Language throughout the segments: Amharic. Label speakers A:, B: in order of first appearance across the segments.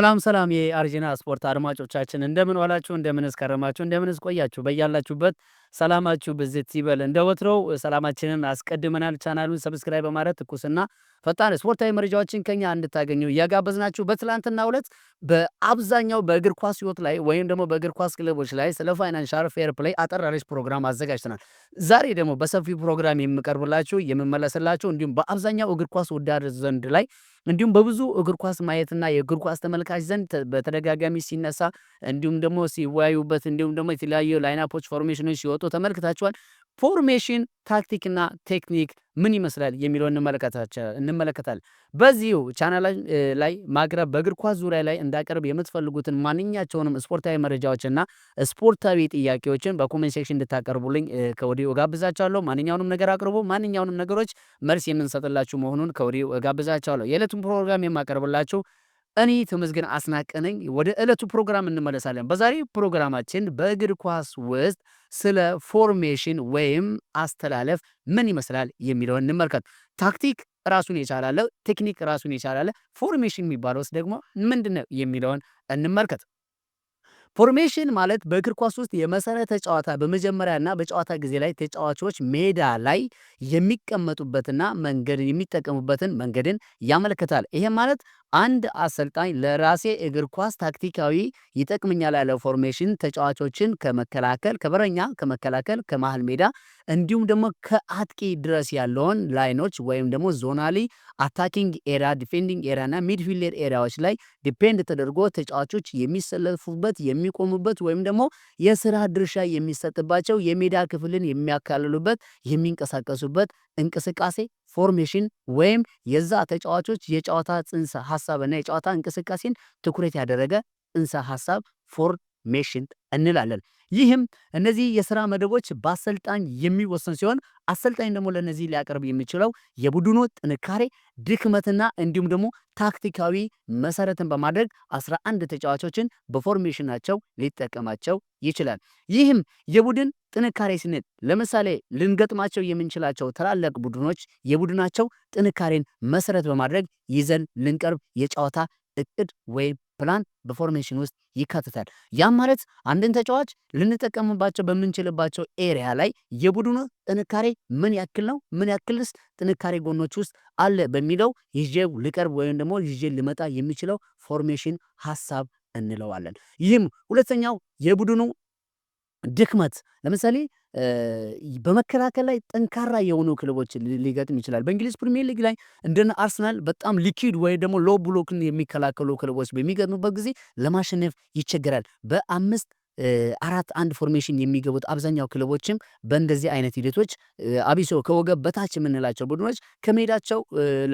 A: ሰላም የአርጂና ስፖርት አድማጮቻችን እንደምን ዋላችሁ እንደምንስ ከረማችሁ እንደምንስ ቆያችሁ በያላችሁበት ሰላማችሁ ብዝት ይበል። እንደወትሮው ሰላማችንን አስቀድመናል። ቻናሉን ሰብስክራይብ በማድረግ ትኩስና ፈጣን ስፖርታዊ መረጃዎችን ከኛ እንድታገኙ እያጋበዝናችሁ በትላንትናው ዕለት በአብዛኛው በእግር ኳስ ህይወት ላይ ወይም ደግሞ በእግር ኳስ ክለቦች ላይ ስለ ፋይናንሻል ፌር ፕሌይ አጠር ያለች ፕሮግራም አዘጋጅተናል። ዛሬ ደግሞ በሰፊው ፕሮግራም የምቀርብላችሁ የምመለስላችሁ እንዲሁም በአብዛኛው እግር ኳስ ወዳድ ዘንድ ላይ እንዲሁም በብዙ እግር ኳስ ማየትና የእግር ኳስ ተመልካች ዘንድ በተደጋጋሚ ሲነሳ እንዲሁም ደግሞ ሲወያዩበት እንዲሁም ደግሞ የተለያዩ ላይናፖች ፎርሜሽኖች ሲወጡ ተመልክታችኋል። ፎርሜሽን ታክቲክና ቴክኒክ ምን ይመስላል የሚለውን እንመለከታለን። በዚሁ ቻናል ላይ ማቅረብ በእግር ኳስ ዙሪያ ላይ እንዳቀርብ የምትፈልጉትን ማንኛቸውንም ስፖርታዊ መረጃዎችና ስፖርታዊ ጥያቄዎችን በኮሜንት ሴክሽን እንድታቀርቡልኝ ከወዲሁ እጋብዛችኋለሁ። ማንኛውንም ነገር አቅርቡ። ማንኛውንም ነገሮች መልስ የምንሰጥላችሁ መሆኑን ከወዲሁ እጋብዛችኋለሁ። የዕለቱን ፕሮግራም የማቀርብላችሁ እኔ ተመስገን አስናቀ ነኝ። ወደ ዕለቱ ፕሮግራም እንመለሳለን። በዛሬው ፕሮግራማችን በእግር ኳስ ውስጥ ስለ ፎርሜሽን ወይም አስተላለፍ ምን ይመስላል የሚለውን እንመልከት። ታክቲክ ራሱን የቻለ ቴክኒክ ራሱን የቻለ ፎርሜሽን የሚባለውስ ደግሞ ምንድነው የሚለውን እንመልከት። ፎርሜሽን ማለት በእግር ኳስ ውስጥ የመሰረተ ጨዋታ በመጀመሪያና በጨዋታ ጊዜ ላይ ተጫዋቾች ሜዳ ላይ የሚቀመጡበትና መንገድ የሚጠቀሙበትን መንገድን ያመለክታል። ይሄ ማለት አንድ አሰልጣኝ ለራሴ እግር ኳስ ታክቲካዊ ይጠቅመኛል ያለው ፎርሜሽን ተጫዋቾችን ከመከላከል ከበረኛ ከመከላከል ከመሃል ሜዳ እንዲሁም ደግሞ ከአጥቂ ድረስ ያለውን ላይኖች ወይም ደግሞ ዞናሊ አታኪንግ ኤራ ዲፌንዲንግ ኤራ እና ሚድፊልደር ኤራዎች ላይ ዲፔንድ ተደርጎ ተጫዋቾች የሚሰለፉበት የሚቆሙበት ወይም ደግሞ የስራ ድርሻ የሚሰጥባቸው የሜዳ ክፍልን የሚያካልሉበት የሚንቀሳቀሱበት እንቅስቃሴ ፎርሜሽን ወይም የዛ ተጫዋቾች የጨዋታ ጽንሰ ሐሳብና የጨዋታ እንቅስቃሴን ትኩረት ያደረገ ጽንሰ ሐሳብ ፎርሜሽን እንላለን። ይህም እነዚህ የሥራ መደቦች በአሰልጣኝ የሚወሰን ሲሆን አሰልጣኝ ደግሞ ለነዚህ ሊያቀርብ የሚችለው የቡድኑ ጥንካሬ ድክመትና እንዲሁም ደግሞ ታክቲካዊ መሰረትን በማድረግ 11 ተጫዋቾችን በፎርሜሽናቸው ሊጠቀማቸው ይችላል። ይህም የቡድን ጥንካሬ ስንል ለምሳሌ ልንገጥማቸው የምንችላቸው ታላላቅ ቡድኖች የቡድናቸው ጥንካሬን መሰረት በማድረግ ይዘን ልንቀርብ የጨዋታ እቅድ ወይም ፕላን በፎርሜሽን ውስጥ ይካተታል። ያም ማለት አንድን ተጫዋች ልንጠቀምባቸው በምንችልባቸው ኤሪያ ላይ የቡድኑ ጥንካሬ ምን ያክል ነው፣ ምን ያክልስ ጥንካሬ ጎኖች ውስጥ አለ በሚለው ይዤው ልቀርብ ወይም ደግሞ ይዤ ልመጣ የሚችለው ፎርሜሽን ሐሳብ እንለዋለን። ይህም ሁለተኛው የቡድኑ ድክመት ለምሳሌ በመከላከል ላይ ጠንካራ የሆኑ ክለቦች ሊገጥም ይችላል። በእንግሊዝ ፕሪሚየር ሊግ ላይ እንደነ አርሰናል በጣም ሊኪድ ወይ ደግሞ ሎ ብሎክን የሚከላከሉ ክለቦች በሚገጥሙበት ጊዜ ለማሸነፍ ይቸገራል። በ5 4-1 ፎርሜሽን የሚገቡት አብዛኛው ክለቦችም በእንደዚህ አይነት ሂደቶች አቢሶ ከወገብ በታች የምንላቸው ቡድኖች ከሜዳቸው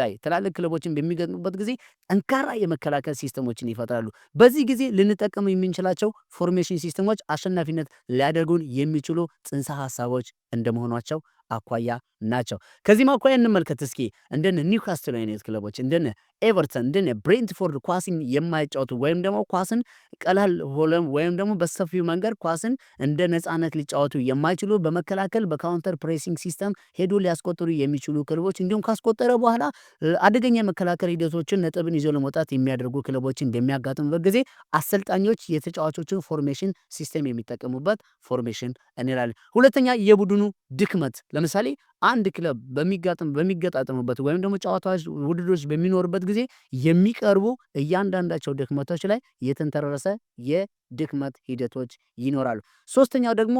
A: ላይ ትላልቅ ክለቦችን በሚገጥሙበት ጊዜ ጠንካራ የመከላከል ሲስተሞችን ይፈጥራሉ። በዚህ ጊዜ ልንጠቀም የምንችላቸው ፎርሜሽን ሲስተሞች አሸናፊነት ሊያደርጉን የሚችሉ ጽንሰ ሐሳቦች እንደመሆናቸው አኳያ ናቸው። ከዚህም አኳያ እንመልከት እስኪ እንደነ ኒውካስትል አይነት ክለቦች እንደነ ኤቨርተን እንደነ ብሬንትፎርድ ኳስን የማይጫወቱ ወይም ደግሞ ኳስን ቀላል ሆለም ወይም ደግሞ በሰፊው መንገድ ኳስን እንደ ነፃነት ሊጫወቱ የማይችሉ በመከላከል በካውንተር ፕሬሲንግ ሲስተም ሄዶ ሊያስቆጥሩ የሚችሉ ክለቦች እንዲሁም ካስቆጠረ በኋላ አደገኛ መከላከል ሂደቶችን ነጥብን ይዞ ለመውጣት የሚያደርጉ ክለቦችን በሚያጋጥሙበት ጊዜ አሰልጣኞች የተጫዋቾችን ፎርሜሽን ሲስተም የሚጠቀሙበት ፎርሜሽን እንላለን። ሁለተኛ የቡድኑ ድክመት ለምሳሌ አንድ ክለብ በሚገጣጠሙበት ወይም ደግሞ ጨዋታዎች ውድድሮች በሚኖርበት ጊዜ የሚቀርቡ እያንዳንዳቸው ድክመቶች ላይ የተንተረሰ የድክመት ሂደቶች ይኖራሉ። ሶስተኛው ደግሞ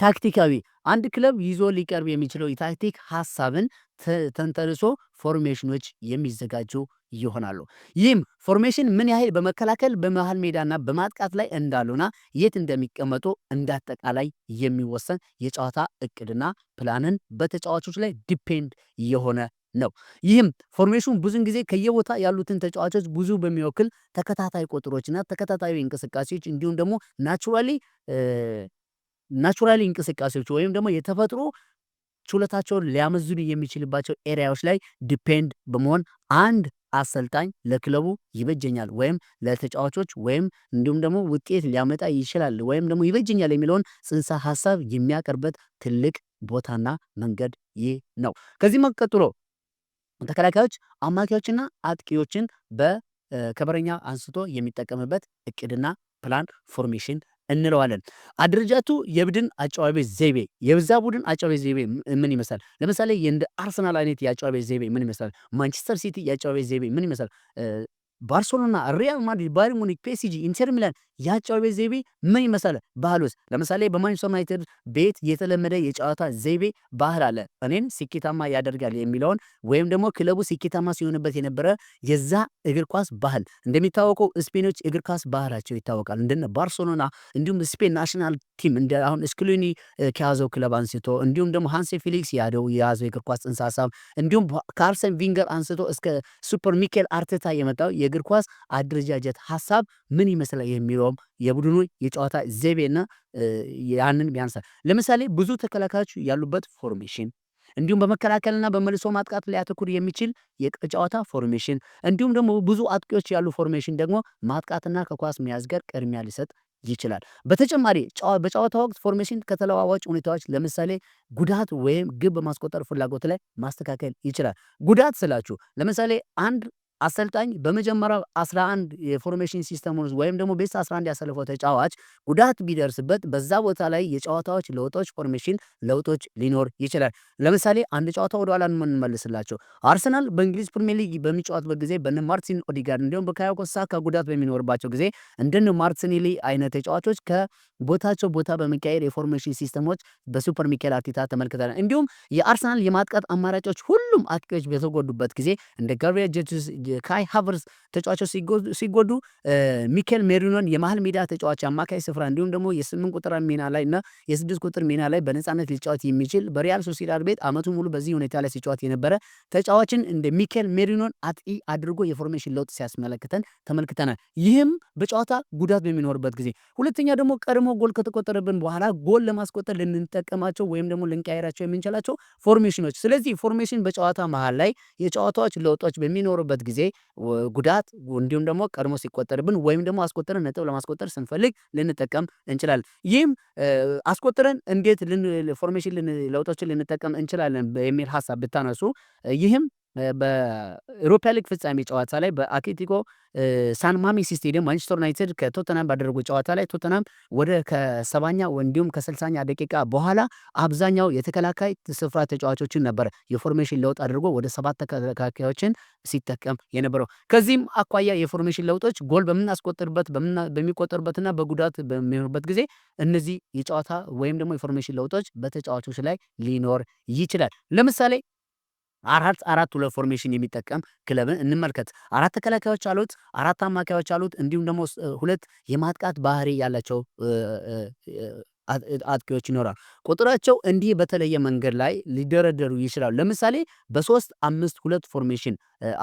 A: ታክቲካዊ አንድ ክለብ ይዞ ሊቀርብ የሚችለው የታክቲክ ሐሳብን ተንተርሶ ፎርሜሽኖች የሚዘጋጁ ይሆናሉ። ይህም ፎርሜሽን ምን ያህል በመከላከል በመሃል ሜዳና በማጥቃት ላይ እንዳሉና የት እንደሚቀመጡ እንዳጠቃላይ የሚወሰን የጨዋታ እቅድና ፕላንን በተጫዋቾች ላይ ዲፔንድ የሆነ ነው። ይህም ፎርሜሽን ብዙን ጊዜ ከየቦታ ያሉትን ተጫዋቾች ብዙ በሚወክል ተከታታይ ቁጥሮችና ተከታታይ እንቅስቃሴዎች እንዲሁም ደግሞ ናቹራሊ እንቅስቃሴዎች ወይም ደግሞ የተፈጥሮ ችሎታቸውን ሊያመዝኑ የሚችልባቸው ኤሪያዎች ላይ ዲፔንድ በመሆን አንድ አሰልጣኝ ለክለቡ ይበጀኛል ወይም ለተጫዋቾች ወይም እንዲሁም ደግሞ ውጤት ሊያመጣ ይችላል ወይም ደግሞ ይበጀኛል የሚለውን ጽንሰ ሐሳብ የሚያቀርበት ትልቅ ቦታና መንገድ ይህ ነው። ከዚህ ቀጥሎ ተከላካዮች አማካዮችና አጥቂዎችን ከበረኛ አንስቶ የሚጠቀምበት እቅድና ፕላን ፎርሜሽን እንለዋለን። አደረጃጀቱ የቡድን አጨዋወት ዘይቤ የዛ ቡድን አጨዋወት ዘይቤ ምን ይመስላል? ለምሳሌ እንደ አርሰናል አይነት የአጨዋወት ዘይቤ ምን ይመስላል? ማንቸስተር ሲቲ የአጨዋወት ዘይቤ ምን ይመስላል? ባርሴሎና፣ ሪያል ማድሪድ፣ ባየር ሙኒክ፣ ፒኤስጂ፣ ኢንተር ሚላን የአጨዋወት ዘይቤ ምን ይመስላል? ባህሉስ? ለምሳሌ በማንቸስተር ዩናይትድ ቤት የተለመደ የጨዋታ ዘይቤ ባህል አለ። እኔን ስኬታማ ያደርጋል የሚለውን ወይም ደግሞ ክለቡ ስኬታማ ሲሆንበት የነበረ የዛ እግር ኳስ ባህል እንደሚታወቀው ስፔኖች እግር ኳስ ባህላቸው ይታወቃል። እንደነ ባርሴሎና እንዲሁም ስፔን ናሽናል ቲም እንደ አሁን ስክሉኒ ከያዘው ክለብ አንስቶ እንዲሁም ደግሞ ሃንሲ ፊሊክስ የያዘው የእግር ኳስ ጽንሰ ሀሳብ እንዲሁም ከአርሰን ቪንገር አንስቶ እስከ ሱፐር ሚኬል አርቴታ የመጣው የእግር ኳስ አደረጃጀት ሀሳብ ምን ይመስላል የሚለውም የቡድኑ የጨዋታ ዘይቤና ያንን ቢያንሳል። ለምሳሌ ብዙ ተከላካዮች ያሉበት ፎርሜሽን እንዲሁም በመከላከልና በመልሶ ማጥቃት ላይ ያተኩር የሚችል የጨዋታ ፎርሜሽን እንዲሁም ደግሞ ብዙ አጥቂዎች ያሉ ፎርሜሽን ደግሞ ማጥቃትና ከኳስ መያዝ ጋር ቅድሚያ ሊሰጥ ይችላል። በተጨማሪ በጨዋታ ወቅት ፎርሜሽን ከተለዋዋጭ ሁኔታዎች ለምሳሌ ጉዳት ወይም ግብ በማስቆጠር ፍላጎት ላይ ማስተካከል ይችላል። ጉዳት ስላችሁ ለምሳሌ አንድ አሰልጣኝ በመጀመሪያው 11 የፎርሜሽን ሲስተም ውስጥ ወይም ደግሞ ቤስ 11 ያሰለፈው ተጫዋች ጉዳት ቢደርስበት በዛ ቦታ ላይ የጨዋታዎች ለውጦች ፎርሜሽን ለውጦች ሊኖር ይችላል። ለምሳሌ አንድ ጨዋታ ወደ ኋላ እንመልስላቸው። አርሰናል በእንግሊዝ ፕሪሚየር ሊግ በሚጫወትበት ጊዜ በነ ማርቲን ኦዲጋርድ እንዲሁም በካዮ ሳካ ጉዳት በሚኖርባቸው ጊዜ እንደነ ማርቲኔሊ አይነት ተጫዋቾች ከቦታቸው ቦታ በመቀየር የፎርሜሽን ሲስተሞች በሱፐር ሚኬል አርቴታ ተመልክተናል። እንዲሁም የአርሰናል የማጥቃት አማራጮች ሁሉም አጥቂዎች በተጎዱበት ጊዜ እንደ ጋብሪኤል ጄሱስ ካይ ሃቨርትዝ ተጫዋቾች ሲጎዱ ሚኬል ሜሪኖን የመሃል ሜዳ ተጫዋች አማካይ ስፍራ እንዲሁም ደግሞ የ8 ቁጥር ሚና ላይ እና የ6 ቁጥር ሚና ላይ በነፃነት ሊጫወት የሚችል በሪያል ሶሲዳድ ቤት አመቱ ሙሉ በዚህ ሁኔታ ላይ ሲጫወት የነበረ ተጫዋችን እንደ ሚኬል ሜሪኖን አጥቂ አድርጎ የፎርሜሽን ለውጥ ሲያስመለክተን ተመልክተናል። ይህም በጨዋታ ጉዳት በሚኖርበት ጊዜ። ሁለተኛ ደግሞ ቀድሞ ጎል ከተቆጠረብን በኋላ ጎል ለማስቆጠር ልንጠቀማቸው ወይም ደግሞ ልንቀይራቸው የምንችላቸው ፎርሜሽኖች። ስለዚህ ፎርሜሽን በጨዋታ መሃል ላይ የጨዋታዎች ለውጦች በሚኖሩበት ጊዜ ጉዳት እንዲሁም ደግሞ ቀድሞ ሲቆጠርብን ወይም ደግሞ አስቆጥረን ነጥብ ለማስቆጠር ስንፈልግ ልንጠቀም እንችላለን። ይህም አስቆጥረን እንዴት ፎርሜሽን ለውጦችን ልንጠቀም እንችላለን የሚል ሀሳብ ብታነሱ ይህም በኤሮፓ ሊግ ፍጻሜ ጨዋታ ላይ በአትሌቲኮ ሳን ማሜስ ስቴዲየም ማንቸስተር ዩናይትድ ከቶተናም ባደረጉ ጨዋታ ላይ ቶተናም ወደ ከ70ኛ እንዲሁም ከ60ኛ ደቂቃ በኋላ አብዛኛው የተከላካይ ስፍራ ተጫዋቾችን ነበር የፎርሜሽን ለውጥ አድርጎ ወደ 7 ተከላካዮችን ሲጠቀም የነበረው። ከዚህም አኳያ የፎርሜሽን ለውጦች ጎል በሚቆጠርበትና በጉዳት በሚሆኑበት ጊዜ እነዚህ የጨዋታ ወይም ደግሞ የፎርሜሽን ለውጦች በተጫዋቾች ላይ ሊኖር ይችላል። ለምሳሌ 4-4-2 ፎርሜሽን የሚጠቀም ክለብን እንመልከት። 4 ተከላካዮች አሉት፣ 4 አማካዮች አሉት እንዲሁም ደግሞ 2 የማጥቃት ባህሪ ያላቸው አጥቂዎች ይኖራሉ። ቁጥራቸው እንዲህ በተለየ መንገድ ላይ ሊደረደሩ ይችላሉ። ለምሳሌ በ3-5-2 ፎርሜሽን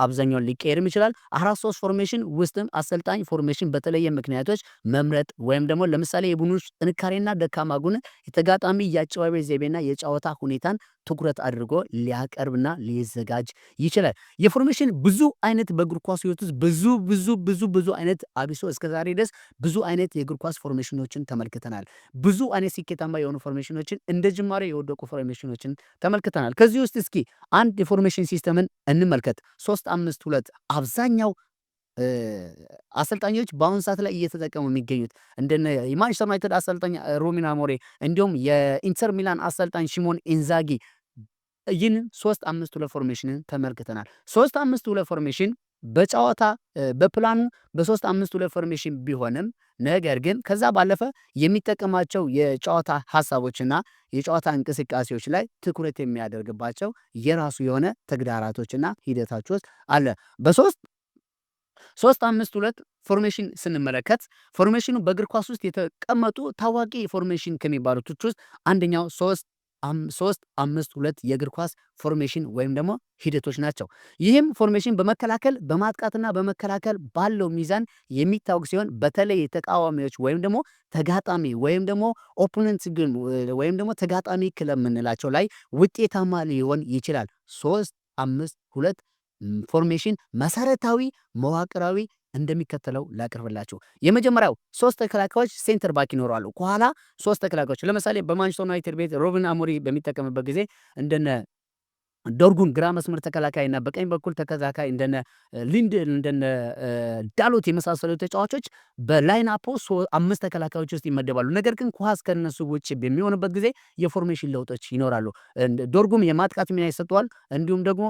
A: አብዛኛውን ሊቀየርም ይችላል። 4-3 ፎርሜሽን ውስጥም አሰልጣኝ ፎርሜሽን በተለየ ምክንያቶች መምረጥ ወይም ደግሞ ለምሳሌ የቡድኖች ጥንካሬና ደካማ ጎን የተጋጣሚ የአጨዋወት ዘይቤና የጨዋታ ሁኔታን ትኩረት አድርጎ ሊያቀርብና ሊዘጋጅ ይችላል። የፎርሜሽን ብዙ አይነት በእግር ኳስ ህይወት ውስጥ ብዙ አይነት አቢሶ እስከዛሬ ድረስ ብዙ አይነት የእግር ኳስ ፎርሜሽኖችን ተመልክተናል። ብዙ አይነት ስኬታማ የሆኑ ፎርሜሽኖችን እንደ ጅማሬ የወደቁ ፎርሜሽኖችን ተመልክተናል። ከዚህ ውስጥ እስኪ አንድ የፎርሜሽን ሲስተምን እንመልከት። 3-5-2 አብዛኛው አሰልጣኞች በአሁን ሰዓት ላይ እየተጠቀሙ የሚገኙት እንደነ የማንቸስተር ዩናይትድ አሰልጣኝ ሩበን አሞሪም እንዲሁም የኢንተር ሚላን አሰልጣኝ ሲሞኔ ኢንዛጊ ይህንን 3-5-2 ፎርሜሽንን ተመልክተናል። 3-5-2 ፎርሜሽን በጨዋታ በፕላኑ በ3-5-2 ፎርሜሽን ቢሆንም ነገር ግን ከዛ ባለፈ የሚጠቀማቸው የጨዋታ ሀሳቦችና የጨዋታ እንቅስቃሴዎች ላይ ትኩረት የሚያደርግባቸው የራሱ የሆነ ተግዳራቶችና ሂደታቾች አለ። በ3-5-2 ፎርሜሽን ስንመለከት ፎርሜሽኑ በእግር ኳስ ውስጥ የተቀመጡ ታዋቂ ፎርሜሽን ከሚባሉት ውስጥ አንደኛው 3-5-2 የእግር ኳስ ፎርሜሽን ወይም ደግሞ ሂደቶች ናቸው። ይህም ፎርሜሽን በመከላከል በማጥቃትና በመከላከል ባለው ሚዛን የሚታወቅ ሲሆን በተለይ ተቃዋሚዎች ወይም ደግሞ ተጋጣሚ ወይም ደግሞ ኦፖነንት ወይም ደግሞ ተጋጣሚ ክለብ የምንላቸው ላይ ውጤታማ ሊሆን ይችላል። 3-5-2 ፎርሜሽን መሰረታዊ መዋቅራዊ እንደሚከተለው ላቅርብላችሁ። የመጀመሪያው 3 ተከላካዮች ሴንተር ባክ ይኖራሉ። ከኋላ 3 ተከላካዮች ለምሳሌ በማንቸስተር ዩናይትድ ቤት ሩበን አሞሪም በሚጠቀምበት ጊዜ እንደነ ዶርጉን ግራ መስመር ተከላካይና በቀኝ በኩል ተከላካይ እንደነ ሊንድል እንደነ ዳሎት የመሳሰሉ ተጫዋቾች በላይናፖ 5 ተከላካዮች ውስጥ ይመደባሉ። ነገር ግን ኳስ ከነሱ ውጭ በሚሆንበት ጊዜ የፎርሜሽን ለውጦች ይኖራሉ። ዶርጉም የማጥቃት ሚና ይሰጠዋል። እንዲሁም ደግሞ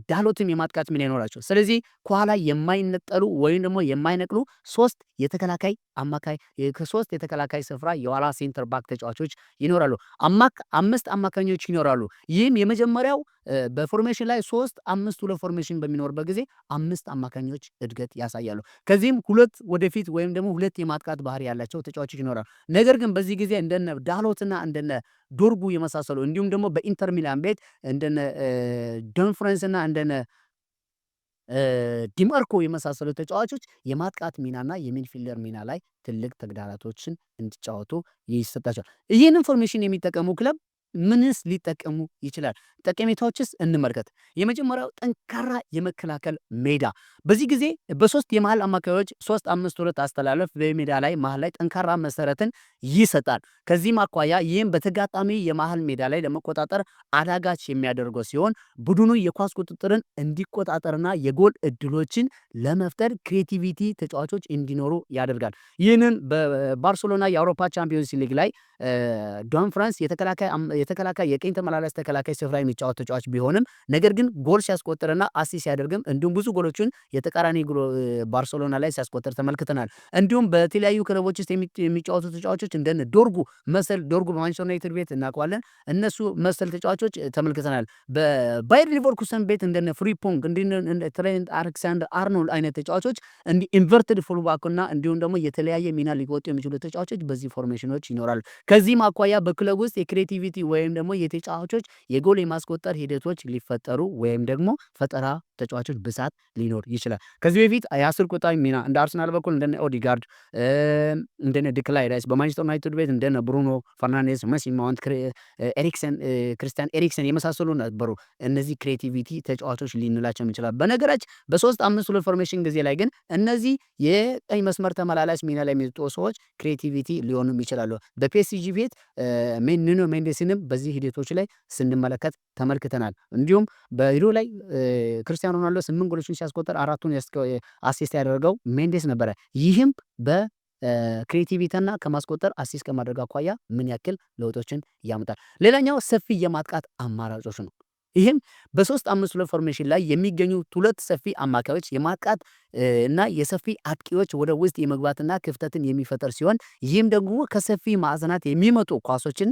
A: ዳሎትም የማጥቃት ሚና ይኖራቸው። ስለዚህ ከኋላ የማይነጠሉ ወይም ደግሞ የማይነቅሉ 3 የተከላካይ አማካይ ከ3 የተከላካይ ስፍራ የኋላ ሴንተር ባክ ተጫዋቾች ይኖራሉ። 5 አማካኞች ይኖራሉ። ይህም የመጀመሪያው በፎርሜሽን ላይ 3-5-2 ፎርሜሽን በሚኖርበት ጊዜ 5 አማካኞች እድገት ያሳያሉ። ከዚህም 2 ወደፊት ወይም ደግሞ 2 የማጥቃት ባህሪ ያላቸው ተጫዋቾች ይኖራሉ። ነገር ግን በዚህ ጊዜ እንደነ ዳሎትና እንደነ ዶርጉ የመሳሰሉ እንዲሁም ደግሞ በኢንተር ሚላን ቤት እንደነ ዶንፍረንስ እና እንደነ ዲማርኮ የመሳሰሉ ተጫዋቾች የማጥቃት ሚናና የሚድፊልደር ሚና ላይ ትልቅ ተግዳሮቶችን እንዲጫወቱ ይሰጣቸዋል። ይህን ኢንፎርሜሽን የሚጠቀሙ ክለብ ምንስ ሊጠቀሙ ይችላል? ጠቀሜታዎችስ እንመልከት። የመጀመሪያው ጠንካራ የመከላከል ሜዳ። በዚህ ጊዜ በ3 የመሃል አማካዮች 3-5-2 አስተላለፍ በሜዳ ላይ መሃል ላይ ጠንካራ መሰረትን ይሰጣል። ከዚህም አኳያ ይህም በተጋጣሚ የመሃል ሜዳ ላይ ለመቆጣጠር አዳጋች የሚያደርገው ሲሆን ቡድኑ የኳስ ቁጥጥርን እንዲቆጣጠርና የጎል እድሎችን ለመፍጠር ክሬቲቪቲ ተጫዋቾች እንዲኖሩ ያደርጋል። ይህንን በባርሴሎና የአውሮፓ ቻምፒዮንስ ሊግ ላይ ዶን ፍራንስ የተከላካይ የቀኝ ተመላላሽ ተከላካይ ስፍራ የሚጫወት ተጫዋች ቢሆንም ነገር ግን ጎል ሲያስቆጥርና አሲስት ሲያደርግም እንዲሁም ብዙ ጎሎችን የተቃራኒ ባርሴሎና ላይ ሲያስቆጥር ተመልክተናል። እንዲሁም በተለያዩ ክለቦች ውስጥ የሚጫወቱ ተጫዋቾች እንደነ ዶርጉ በማንቸስተር ዩናይትድ ቤት እናውቀዋለን። እነሱ መሰል ተጫዋቾች ተመልክተናል። በባየር ሊቨርኩሰን ቤት እንደነ ፍሪፖንግ እንደነ ትሬንት አሌክሳንደር አርኖልድ አይነት ተጫዋቾች እንዲህ ኢንቨርትድ ፉልባክና እንዲሁም ደግሞ የተለያየ ሚና ሊወጡ የሚችሉ ተጫዋቾች በዚህ ፎርሜሽኖች ይኖራሉ። ከዚህም አኳያ በክለብ ውስጥ የክሬቲቪቲ ወይም ደግሞ የተጫዋቾች የጎል የማስቆጠር ሂደቶች ሊፈጠሩ ወይም ደግሞ ፈጠራ ተጫዋቾች ብዛት ሊኖር ይችላል። ከዚህ በፊት የ10 ቁጥር ሚና እንደ አርሰናል በኩል እንደነ ኦዲጋርድ እንደነ ዲክላይን ራይስ በማንቸስተር ዩናይትድ ቤት እንደነ ብሩኖ ፈርናንዴዝ፣ ሜሰን ማውንት፣ ክርስቲያን ኤሪክሰን የመሳሰሉ ነበሩ። እነዚህ ክሬቲቪቲ ተጫዋቾች ልንላቸው እንችላለን። በነገራችን በ3-5-2 ፎርሜሽን ጊዜ ላይ ግን እነዚህ የቀኝ መስመር ተመላላሽ ሚና ላይ የሚወጡ ሰዎች ክሬቲቪቲ ሊሆኑም ይችላሉ። በፒኤስጂ ቤት ኑኖ ሜንዴስንም በዚህ ሂደቶች ላይ ስንመለከት ተመልክተናል። እንዲሁም በዩሮ ላይ ክርስቲያኖ ሮናልዶ 8 ጎሎችን ሲያስቆጥር 4ቱን አሲስት ያደረገው ሜንዴስ ነበረ። ይህም በክሬቲቪቲና ከማስቆጠር አሲስት ከማድረግ አኳያ ምን ያክል ለውጦችን ያመጣል። ሌላኛው ሰፊ የማጥቃት አማራጮች ነው። ይህም በ3-5-2 ፎርሜሽን ላይ የሚገኙ 2 ሰፊ አማካዮች የማጥቃት እና የሰፊ አጥቂዎች ወደ ውስጥ የመግባትና ክፍተትን የሚፈጠር ሲሆን ይህም ደግሞ ከሰፊ ማዕዘናት የሚመጡ ኳሶችን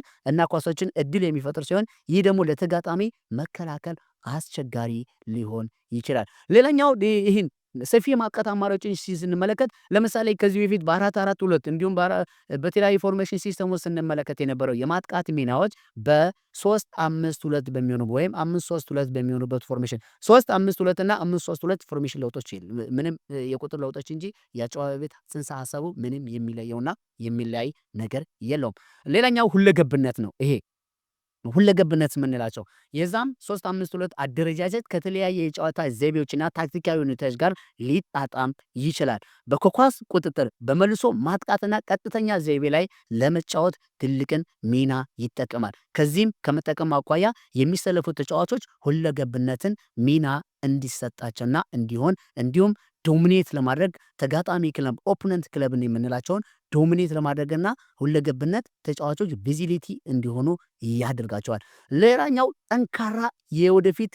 A: እድል የሚፈጥር ሲሆን ይህ ደግሞ ለተጋጣሚ መከላከል አስቸጋሪ ሊሆን ይችላል። ሌላኛው ይህን ሰፊ የማጥቃት አማራጮችን ስንመለከት ለምሳሌ ከዚህ በፊት በ4-4-2 እንዲሁም በተለያዩ ፎርሜሽን ሲስተም ውስጥ ስንመለከት የነበረው የማጥቃት ሚናዎች በ3-5-2 በሚሆኑ ወይም 5-3-2 በሚሆኑበት ፎርሜሽን 3-5-2 እና 5-3-2 ፎርሜሽን ለውጦች ምንም የቁጥር ለውጦች እንጂ የአጨዋወት ጽንሰ ሀሳቡ ምንም የሚለየውና የሚለያይ ነገር የለውም። ሌላኛው ሁለገብነት ነው። ይሄ ሁለገብነት የምንላቸው የዛም 3-5-2 አደረጃጀት ከተለያየ የጨዋታ ዘይቤዎችና ታክቲካዊ ሁኔታዎች ጋር ሊጣጣም ይችላል። በኳስ ቁጥጥር በመልሶ ማጥቃትና ቀጥተኛ ዘይቤ ላይ ለመጫወት ትልቅን ሚና ይጠቀማል። ከዚህም ከመጠቀም አኳያ የሚሰለፉ ተጫዋቾች ሁለገብነትን ሚና እንዲሰጣቸውና እንዲሁም ዶሚኔት ለማድረግ ተጋጣሚ ክለብ ኦፖነንት ክለብን የምንላቸውን ዶሚኔት ለማድረግና ሁለገብነት ተጫዋቾች ቪዚቢሊቲ እንዲሆኑ ያደርጋቸዋል። ሌላኛው ጠንካራ የወደፊት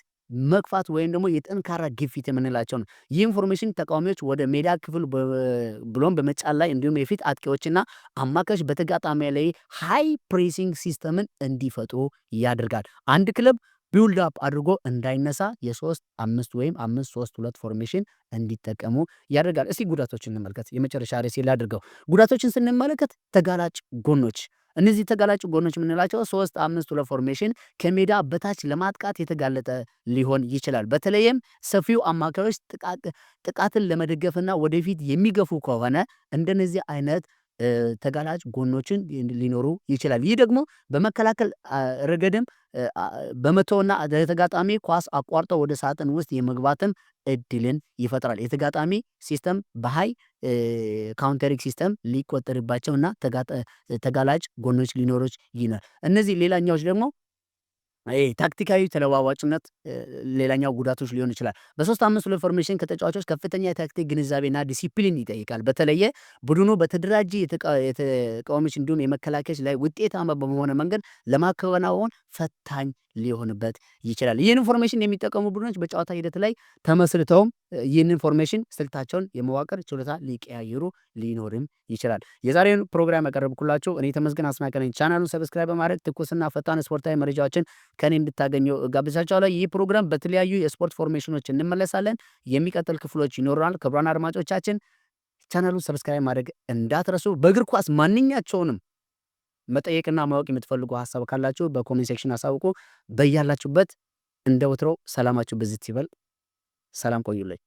A: መግፋት ወይም ደግሞ የጠንካራ ግፊት የምንላቸው ነው። ይህ ኢንፎርሜሽን ተቃዋሚዎች ወደ ሜዳ ክፍል ብሎም በመጫን ላይ እንዲሁም የፊት አጥቂዎችና አማካዮች በተጋጣሚ ላይ ሃይ ፕሬሲንግ ሲስተምን እንዲፈጥሩ ያደርጋል። አንድ ክለብ ቢውልድ አፕ አድርጎ እንዳይነሳ የ3-5 ወይም 5-3-2 ፎርሜሽን እንዲጠቀሙ ያደርጋል። እስቲ ጉዳቶችን እንመልከት። የመጨረሻ ርዕስ ላድርገው። ጉዳቶችን ስንመለከት ተጋላጭ ጎኖች። እነዚህ ተጋላጭ ጎኖች የምንላቸው 3-5-2 ፎርሜሽን ከሜዳ በታች ለማጥቃት የተጋለጠ ሊሆን ይችላል። በተለይም ሰፊው አማካዮች ጥቃትን ለመደገፍና ወደፊት የሚገፉ ከሆነ እንደነዚህ አይነት ተጋላጭ ጎኖችን ሊኖሩ ይችላል። ይህ ደግሞ በመከላከል ረገድም በመተውና ተጋጣሚ ኳስ አቋርጠው ወደ ሳጥን ውስጥ የመግባትም እድልን ይፈጥራል። የተጋጣሚ ሲስተም በሃይ ካውንተሪንግ ሲስተም ሊቆጠርባቸውና ተጋላጭ ጎኖች ሊኖሮች ይናል። እነዚህ ሌላኛዎች ደግሞ ታክቲካዊ ተለዋዋጭነት ሌላኛው ጉዳቶች ሊሆን ይችላል። በ3-5-2 ፎርሜሽን ከተጫዋቾች ከፍተኛ የታክቲክ ግንዛቤና ዲሲፕሊን ይጠይቃል። በተለየ ቡድኑ በተደራጀ የተቃዋሚዎች እንዲሁም የመከላከያዎች ላይ ውጤታማ በሆነ መንገድ ለማከናወን ፈታኝ ሊሆንበት ይችላል። ይህን ኢንፎርሜሽን የሚጠቀሙ ቡድኖች በጨዋታ ሂደት ላይ ተመስርተውም ይህን ኢንፎርሜሽን ስልታቸውን የመዋቅር ችሎታ ሊቀያይሩ ሊኖርም ይችላል። የዛሬውን ፕሮግራም ያቀረብኩላችሁ እኔ ተመስገን አስናቀ ነኝ። ቻናሉን ሰብስክራይብ በማድረግ ትኩስና ፈጣን ስፖርታዊ መረጃዎችን ከኔ እንድታገኙ ጋብዛችኋለሁ። ይህ ፕሮግራም በተለያዩ የስፖርት ፎርሜሽኖች እንመለሳለን። የሚቀጥል ክፍሎች ይኖራል። ክቡራን አድማጮቻችን ቻናሉን ሰብስክራይብ ማድረግ እንዳትረሱ። በእግር ኳስ ማንኛቸውንም መጠየቅና ማወቅ የምትፈልጉ ሀሳብ ካላችሁ በኮሜንት ሴክሽን አሳውቁ። በያላችሁበት እንደ ወትሮው ሰላማችሁ ብዝት ይበል። ሰላም ቆዩልኝ።